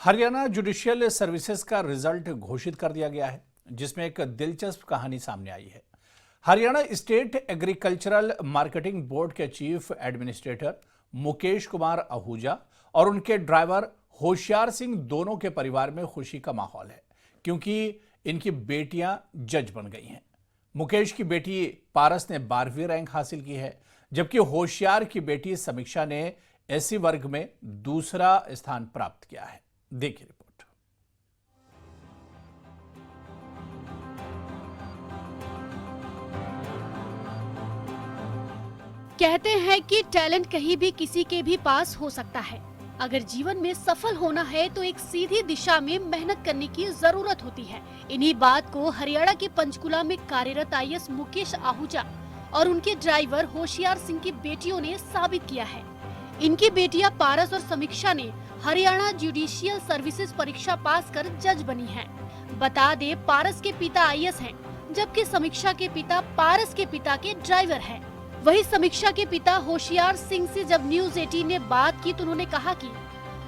Haryana judicial services का result घोषित कर दिया गया है, जिसमें एक दिलचस्प कहानी सामने आई है। Haryana state agricultural marketing board के चीफ एडमिनिस्ट्रेटर मुकेश कुमार आहूजा और उनके ड्राइवर होशियार सिंह दोनों के परिवार में खुशी का माहौल है, क्योंकि इनकी बेटियां जज बन गई हैं। मुकेश की बेटी पारस ने 12वीं रैंक हासिल की है, जबकि होशियार की बेटी समीक्षा ने एससी वर्ग में दूसरा स्थान प्राप्त किया है। देखिए रिपोर्ट। कहते हैं कि टैलेंट कहीं भी किसी के भी पास हो सकता है। अगर जीवन में सफल होना है तो एक सीधी दिशा में मेहनत करने की जरूरत होती है। इन्हीं बात को हरियाणा के पंचकुला में कार्यरत आईएएस मुकेश आहूजा और उनके ड्राइवर होशियार सिंह की बेटियों ने साबित किया है। इनकी बेटियां पारस और समीक्षा ने हरियाणा जुडिशियल सर्विसेज परीक्षा पास कर जज बनी हैं। बता दे, पारस के पिता आईएएस हैं, जबकि समीक्षा के पिता पारस के पिता के ड्राइवर हैं। वही समीक्षा के पिता होशियार सिंह से जब न्यूज़ 18 ने बात की तो उन्होंने कहा कि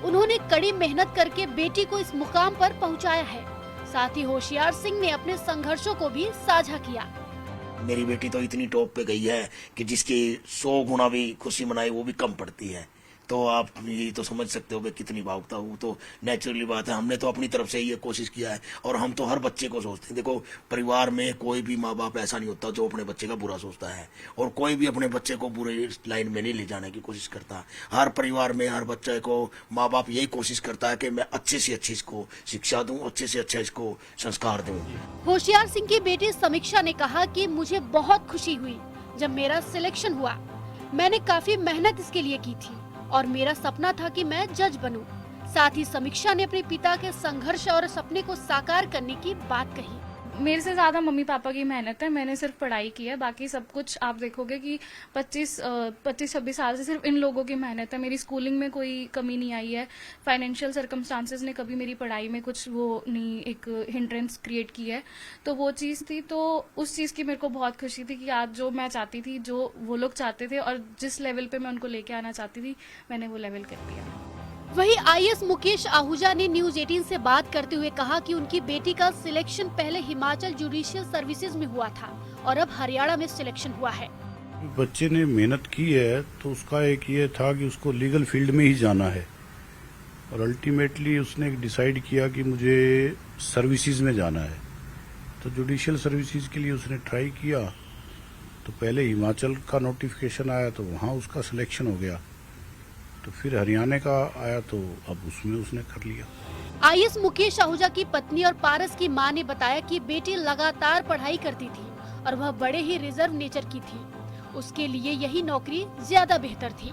उन्होंने कड़ी मेहनत करके बेटी को इस मुकाम पर पहुंचाया है। साथ ही होशियार सिंह ने अपने संघर्षों को भी साझा किया। मेरी बेटी तो इतनी टॉप पे गई है कि जिसकी 100 गुना भी खुशी मनाई वो भी कम पड़ती है। तो आप ये तो समझ सकते हो कि कितनी भावुकता हो। तो नेचुरली बात है, हमने तो अपनी तरफ से ये कोशिश किया है और हम तो हर बच्चे को सोचते हैं। देखो, परिवार में कोई भी माँ बाप ऐसा नहीं होता जो अपने बच्चे का बुरा सोचता है, और कोई भी अपने बच्चे को बुरे लाइन में नहीं ले जाने की कोशिश करता। हर परिवार में हर बच्चे को माँ बाप यही कोशिश करता है कि मैं अच्छे से अच्छी इसको शिक्षा दूं, अच्छे से अच्छा इसको संस्कार दूं। होशियार सिंह की बेटी समीक्षा ने कहा कि मुझे बहुत खुशी हुई जब मेरा सिलेक्शन हुआ। मैंने काफी मेहनत इसके लिए की थी और मेरा सपना था कि मैं जज बनूं। साथ ही समीक्षा ने अपने पिता के संघर्ष और सपने को साकार करने की बात कही। मेरे से ज्यादा मम्मी पापा की मेहनत है। मैंने सिर्फ पढ़ाई की है, बाकी सब कुछ आप देखोगे कि 25-26 साल से सिर्फ इन लोगों की मेहनत है। मेरी स्कूलिंग में कोई कमी नहीं आई है। फाइनेंशियल सर्कमस्टांसेस ने कभी मेरी पढ़ाई में कुछ वो नहीं एक हिंड्रेंस क्रिएट की है। तो वो चीज़ थी, तो उस चीज़ की मेरे को बहुत खुशी थी कि आज जो मैं चाहती थी, जो वो लोग चाहते थे और जिस लेवल पे मैं उनको लेके आना चाहती थी, मैंने वो लेवल कर दिया। वही आईएएस मुकेश आहूजा ने न्यूज़ 18 से बात करते हुए कहा कि उनकी बेटी का सिलेक्शन पहले हिमाचल जुडिशियल सर्विसेज में हुआ था और अब हरियाणा में सिलेक्शन हुआ है। बच्चे ने मेहनत की है तो उसका एक ये था कि उसको लीगल फील्ड में ही जाना है, और अल्टीमेटली उसने डिसाइड किया कि मुझे सर्विसेज में जाना है। तो जुडिशियल सर्विसेज के लिए उसने ट्राई किया, तो पहले हिमाचल का नोटिफिकेशन आया तो वहाँ उसका सिलेक्शन हो गया, तो फिर हरियाणा का आया तो अब उसमें उसने कर लिया। आईएएस मुकेश आहूजा की पत्नी और पारस की मां ने बताया कि बेटी लगातार पढ़ाई करती थी और वह बड़े ही रिजर्व नेचर की थी। उसके लिए यही नौकरी ज्यादा बेहतर थी।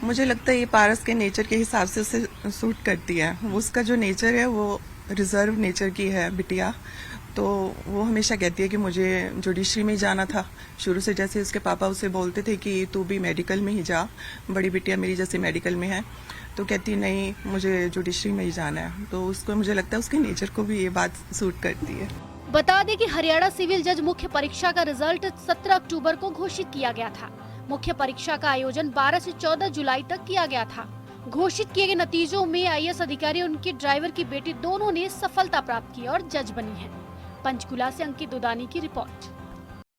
मुझे लगता है ये पारस के नेचर के हिसाब से उसे सूट करती है। उसका जो नेचर है वो रिजर्व नेचर की है बिटिया, तो वो हमेशा कहती है कि मुझे जुडिशरी में ही जाना था। शुरू से जैसे उसके पापा उसे बोलते थे कि तू भी मेडिकल में ही जा, बड़ी बिटिया मेरी जैसे मेडिकल में है, तो कहती नहीं मुझे जुडिशरी में ही जाना है। तो उसको मुझे लगता है उसके नेचर को भी ये बात सूट करती है। बता दें कि हरियाणा सिविल जज मुख्य परीक्षा का रिजल्ट 17 अक्टूबर को घोषित किया गया था। मुख्य परीक्षा का आयोजन 12 से 14 जुलाई तक किया गया था। घोषित किए गए नतीजों में आईएएस अधिकारी और उनके ड्राइवर की बेटी दोनों ने सफलता प्राप्त की और जज बनी है। पंचकुला से अंकित दुदानी की रिपोर्ट।